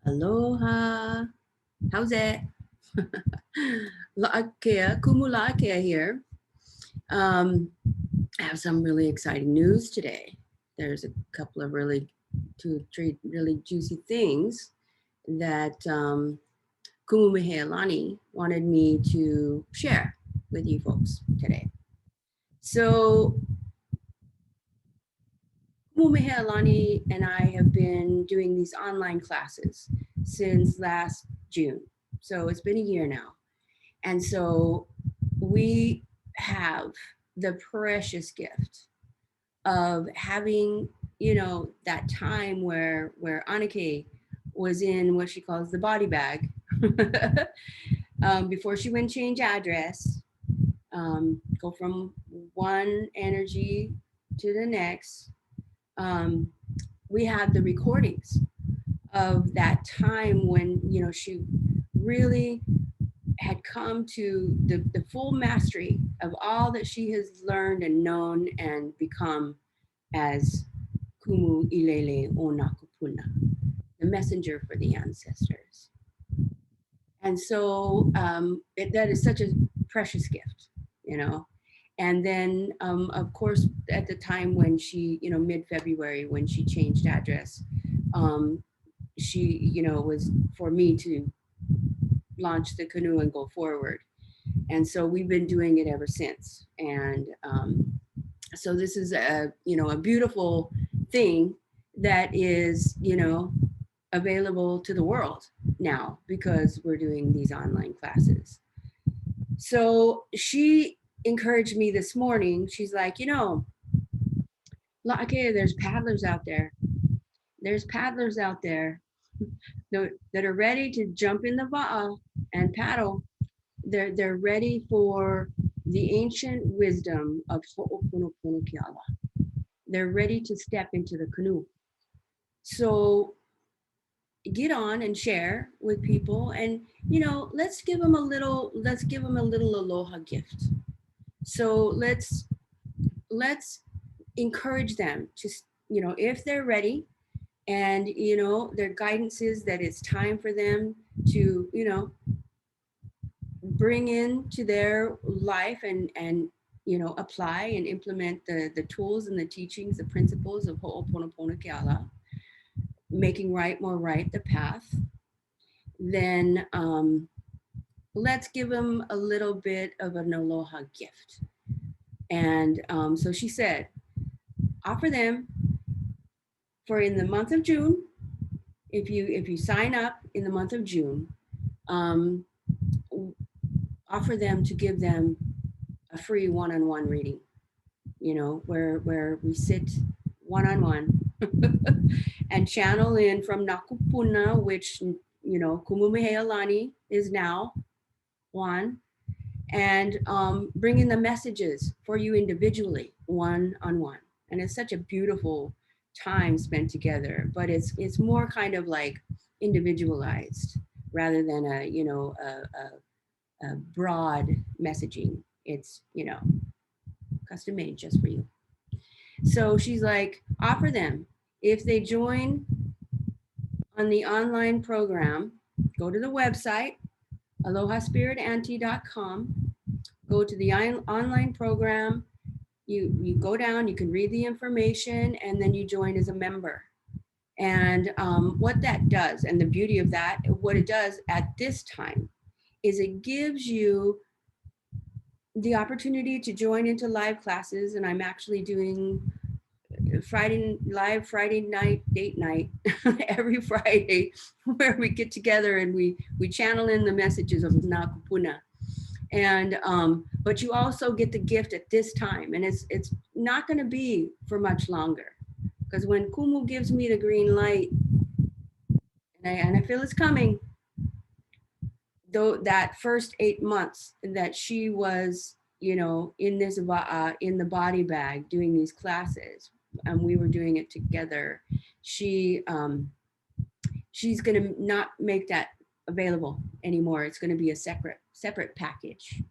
Aloha. How's it? La'akea, kumu la'akea here. I have some really exciting news today. There's a couple of two, three really juicy things that Kumu Mehealani wanted me to share with you folks today. So Kumu Mehealani and I have been doing these online classes since last June. So it's been a year now. And so we have the precious gift of having, that time where Anike was in what she calls the body bag before she went change address, go from one energy to the next. Um, we have the recordings of that time when she really had come to the full mastery of all that she has learned and known and become as Kumu Ilele o Nakupuna, the messenger for the ancestors. And so that is such a precious gift, you know. And then, of course, at the time when she, mid-February, when she changed address, she, was for me to launch the canoe and go forward. And so we've been doing it ever since. And so this is a beautiful thing that is, available to the world now because we're doing these online classes. So she encouraged me this morning. She's like, okay, there's paddlers out there. There's paddlers out there that are ready to jump in the va'a and paddle. They're ready for the ancient wisdom of Ho'oponopono. They're ready to step into the canoe. So get on and share with people, and let's give them a little aloha gift. So let's encourage them to, if they're ready, and their guidance is that it's time for them to bring into their life and apply and implement the tools and the teachings, the principles of Ho'oponopono Keala, making right more right the path. Then let's give them a little bit of an aloha gift. And so she said, offer them for in the month of June. If you sign up in the month of June, offer them to give them a free one-on-one reading, where we sit one-on-one and channel in from Nakupuna, which, Kumumehealani is now one, and bring in the messages for you individually, one-on-one. And it's such a beautiful time spent together, but it's more kind of like individualized rather than a broad messaging. It's, custom made just for you. So she's like, offer them. If they join on the online program, go to the website, alohaspiritauntie.com, go to the online program, you go down, you can read the information, and then you join as a member. And what that does, and the beauty of that, what it does at this time, is it gives you the opportunity to join into live classes. And I'm actually doing Friday night date night every Friday, where we get together and we channel in the messages of Nakupuna. And but you also get the gift at this time, and it's not going to be for much longer, because when Kumu gives me the green light, and I feel it's coming, though, that first 8 months that she was, in this in the body bag doing these classes, and we were doing it together, she's going to not make that available anymore. It's going to be a separate package.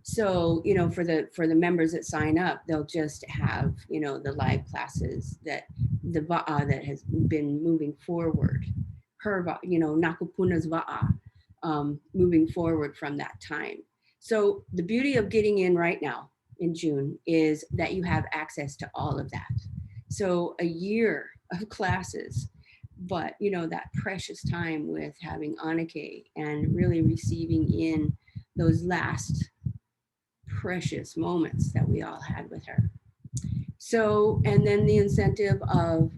So, for the members that sign up, they'll just have, the live classes that that has been moving forward her, Nakupuna's va'a, moving forward from that time. So the beauty of getting in right now in June is that you have access to all of that. So a year of classes, but that precious time with having Anake and really receiving in those last precious moments that we all had with her. So, and then the incentive of,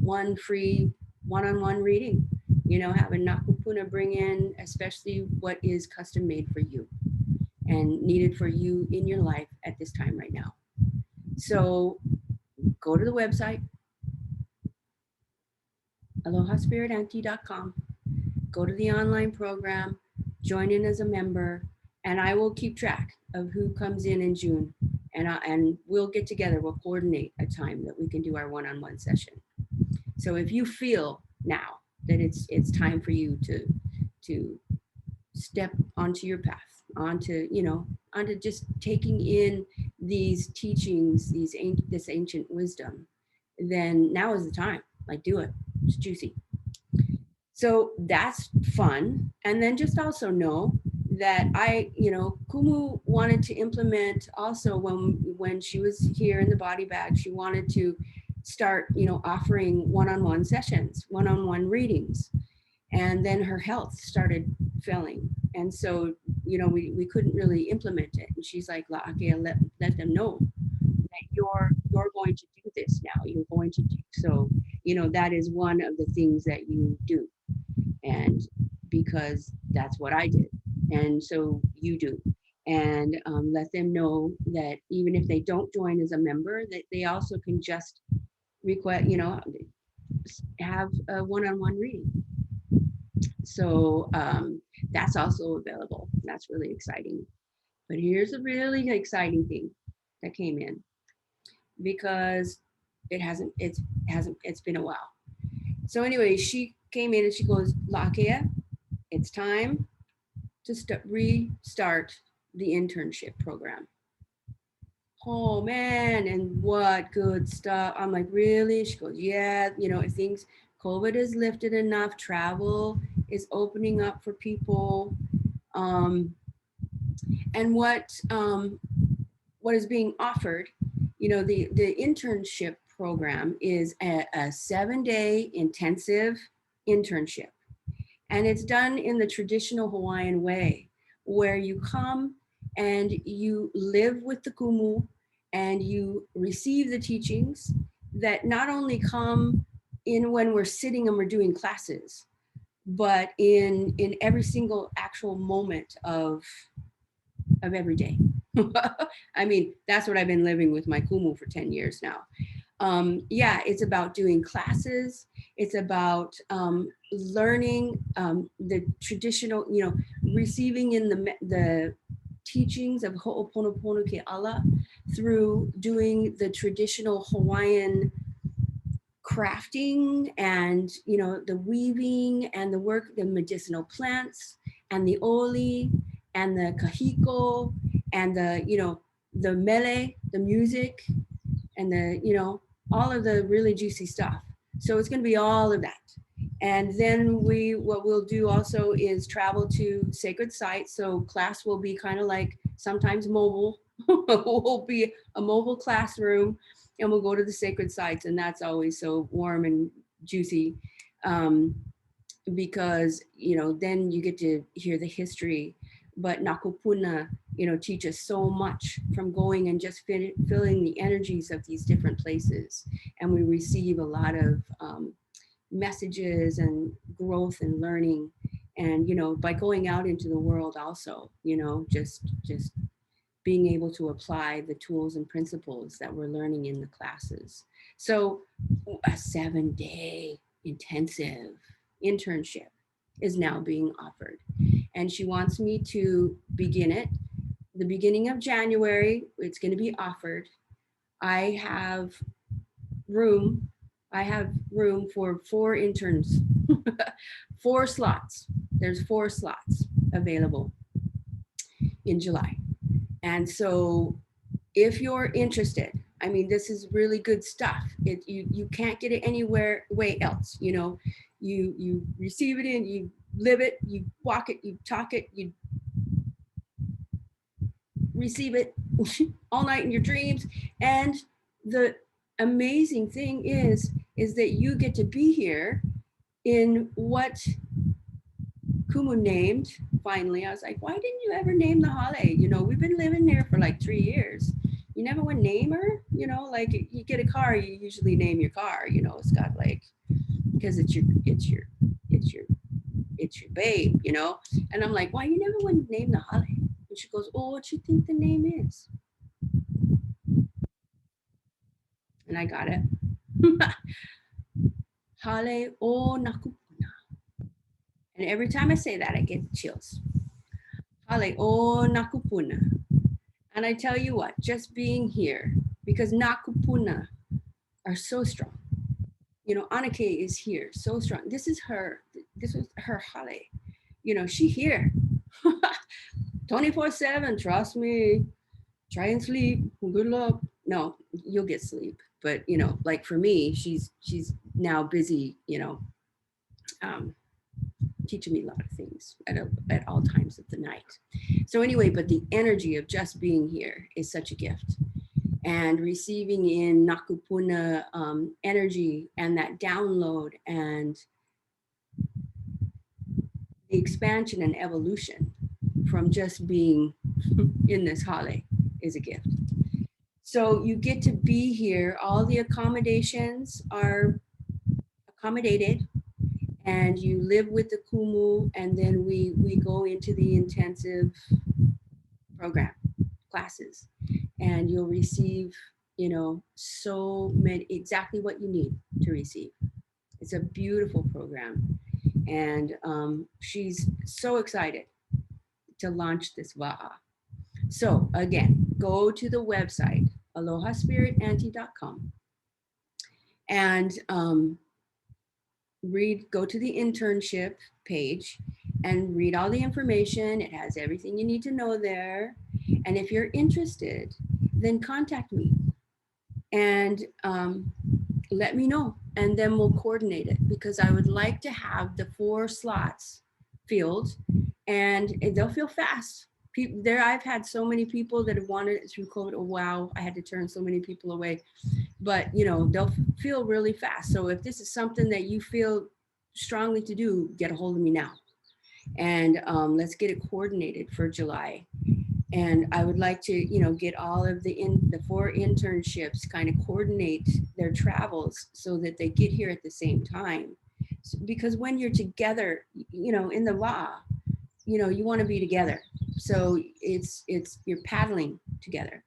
one free one-on-one reading, having Nakupuna bring in especially what is custom made for you and needed for you in your life at this time right now. So go to the website, alohaspiritauntie.com, go to the online program, join in as a member, and I will keep track of who comes in June. And we'll get together, we'll coordinate a time that we can do our one-on-one session. So if you feel now that it's time for you to step onto your path, onto just taking in these teachings, this ancient wisdom, then now is the time. Like, do it. It's juicy. So that's fun. And then just also know that Kumu wanted to implement also when she was here in the body bag, she wanted to start, offering one-on-one sessions, one-on-one readings. And then her health started failing. And so, we couldn't really implement it. And she's like, okay, let them know that you're going to do this now. You're going to do so. That is one of the things that you do. And because that's what I did. And so you do. And let them know that even if they don't join as a member, that they also can just request, have a one-on-one reading. So that's also available. That's really exciting. But here's a really exciting thing that came in, because it's been a while. So anyway, she came in and she goes, Lakia, it's time to restart the internship program. Oh man, and what good stuff. I'm like, really? She goes, yeah, if things, COVID is lifted enough, travel is opening up for people. And what is being offered, the internship program is a 7-day intensive internship. And it's done in the traditional Hawaiian way, where you come and you live with the kumu and you receive the teachings that not only come in when we're sitting and we're doing classes, but in every single actual moment of every day. I mean, that's what I've been living with my kumu for 10 years now. It's about doing classes. It's about learning the traditional, receiving in the teachings of Ho'oponopono ke ala through doing the traditional Hawaiian crafting and, the weaving and the work, the medicinal plants and the oli and the kahiko and the mele, the music and the, all of the really juicy stuff. So it's going to be all of that. And then what we'll do also is travel to sacred sites. So class will be kind of like sometimes mobile. Will be a mobile classroom, and we'll go to the sacred sites, and that's always so warm and juicy, because then you get to hear the history. But Nakupuna, teach us so much from going and just feeling the energies of these different places, and we receive a lot of messages and growth and learning, and by going out into the world also, just being able to apply the tools and principles that we're learning in the classes. So a 7-day intensive internship is now being offered. And she wants me to begin it the beginning of January. It's going to be offered. I have room for 4 interns, 4 slots. There's 4 slots available in July. And so if you're interested, I mean, this is really good stuff. You can't get it anywhere way else. you receive it in, you live it, you walk it, you talk it, you receive it all night in your dreams. And the amazing thing is that you get to be here in what Kumu named. Finally, I was like, why didn't you ever name the hale? You know, we've been living there for like 3 years. You never would name her, you know, like you get a car, you usually name your car, you know, it's got like, because it's your babe, you know. And I'm like, why you never would name the hale? And she goes, oh, what you think the name is? And I got it. Hale o nakupuna. And every time I say that, I get chills. Hale o nakupuna. And I tell you what, just being here, because nakupuna are so strong. You know, Anake is here, so strong. This was her hale. You know, she here. 24/7, trust me. Try and sleep. Good luck. No, you'll get sleep. But you know, like for me, she's now busy, you know, teaching me a lot of things at all times of the night. So anyway, but the energy of just being here is such a gift. And receiving in Nakupuna energy and that download and the expansion and evolution from just being in this hale is a gift. So you get to be here. All the accommodations are accommodated, and you live with the kumu, and then we go into the intensive program classes, and you'll receive, you know, so many, exactly what you need to receive. It's a beautiful program, and she's so excited to launch this va'a. So again, go to the website alohaspiritanti.com and go to the internship page and read all the information. It has everything you need to know there. And if you're interested, then contact me and let me know, and then we'll coordinate it, because I would like to have the 4 slots filled, and they'll feel fast. People there, I've had so many people that have wanted it through COVID. Oh, wow, I had to turn so many people away. But you know, they'll feel really fast. So if this is something that you feel strongly to do, get a hold of me now, and let's get it coordinated for July. And I would like to, you know, get all of the 4 internships, kind of coordinate their travels so that they get here at the same time. So, because when you're together, you know, in the va'a, you know, you want to be together. So it's you're paddling together,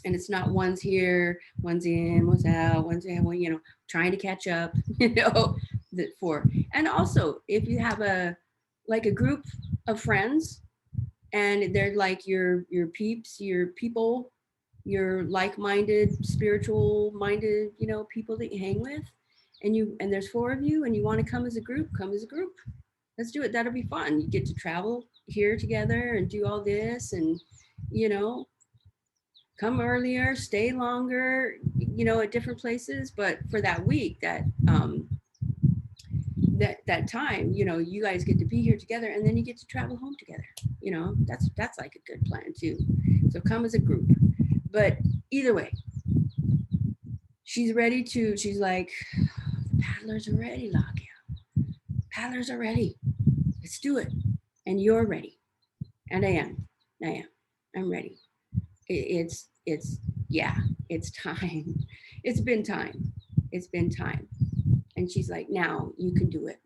and it's not one's here, one's in, one's out, one's in, you know, trying to catch up, you know, the 4. And also, if you have a group of friends, and they're like your peeps, your people, your like-minded, spiritual-minded, you know, people that you hang with, and there's 4 of you, and you want to come as a group, come as a group. Let's do it. That'll be fun. You get to travel here together and do all this, and you know, come earlier, stay longer, you know, at different places. But for that week, that time, you know, you guys get to be here together, and then you get to travel home together. You know, that's like a good plan too. So come as a group. But either way, she's ready to. She's like, the paddlers are ready, Lakia. Paddlers are ready. Let's do it. And you're ready. And I am. I'm ready. It's yeah. It's time. It's been time. It's been time. And she's like, now you can do it.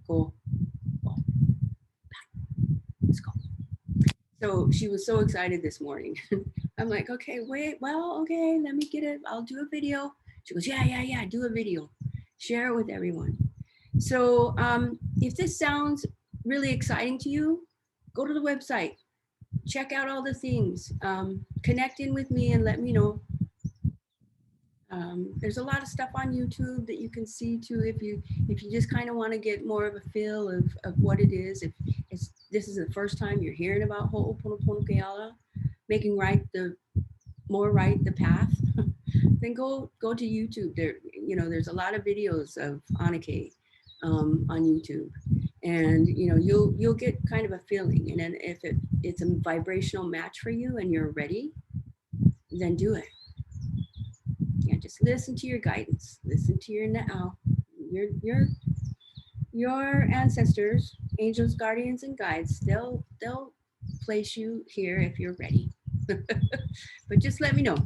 Go. Let's go. So she was so excited this morning. I'm like, okay, wait, well, okay, let me get it. I'll do a video. She goes, yeah, do a video. Share it with everyone. So if this sounds really exciting to you, go to the website. Check out all the things. Connect in with me and let me know. There's a lot of stuff on YouTube that you can see too, if you just kind of want to get more of a feel of what it is. If this is the first time you're hearing about Ho'oponopono Keala, making the path, then go to YouTube. There, you know, there's a lot of videos of Anake on YouTube, and you know you'll get kind of a feeling, and then if it's a vibrational match for you and you're ready, then do it. Yeah, just listen to your guidance, listen to your now, your your ancestors, angels, guardians, and guides. They'll place you here if you're ready. But just let me know.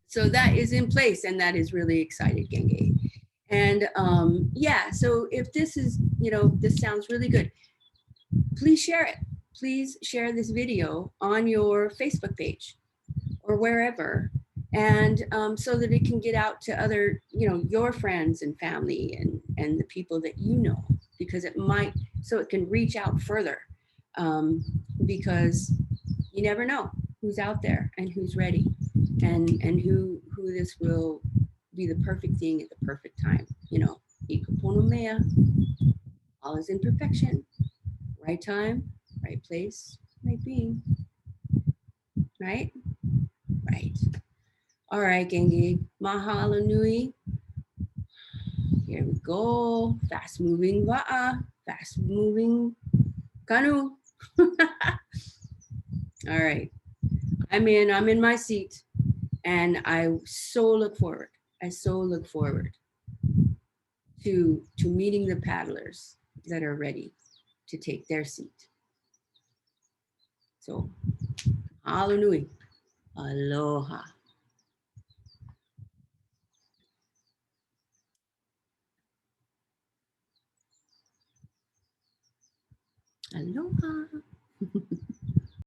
So that is in place, and that is really excited, Genge. And yeah, so if this is, you know, this sounds really good, please share it. Please share this video on your Facebook page or wherever, and so that it can get out to other, you know, your friends and family and the people that you know, because it might, so it can reach out further, because you never know who's out there and who's ready, and who this will be the perfect thing at the perfect time. You know, ikaponomea, all is in perfection, right time, right place, right being, right? Right. All right, Gengi. Mahalo nui. Here we go. Fast moving wa'a. Fast moving kanu. All right. I'm in my seat, and I so look forward. I so look forward to meeting the paddlers that are ready to take their seat. So, mahalo nui. Aloha. Aloha.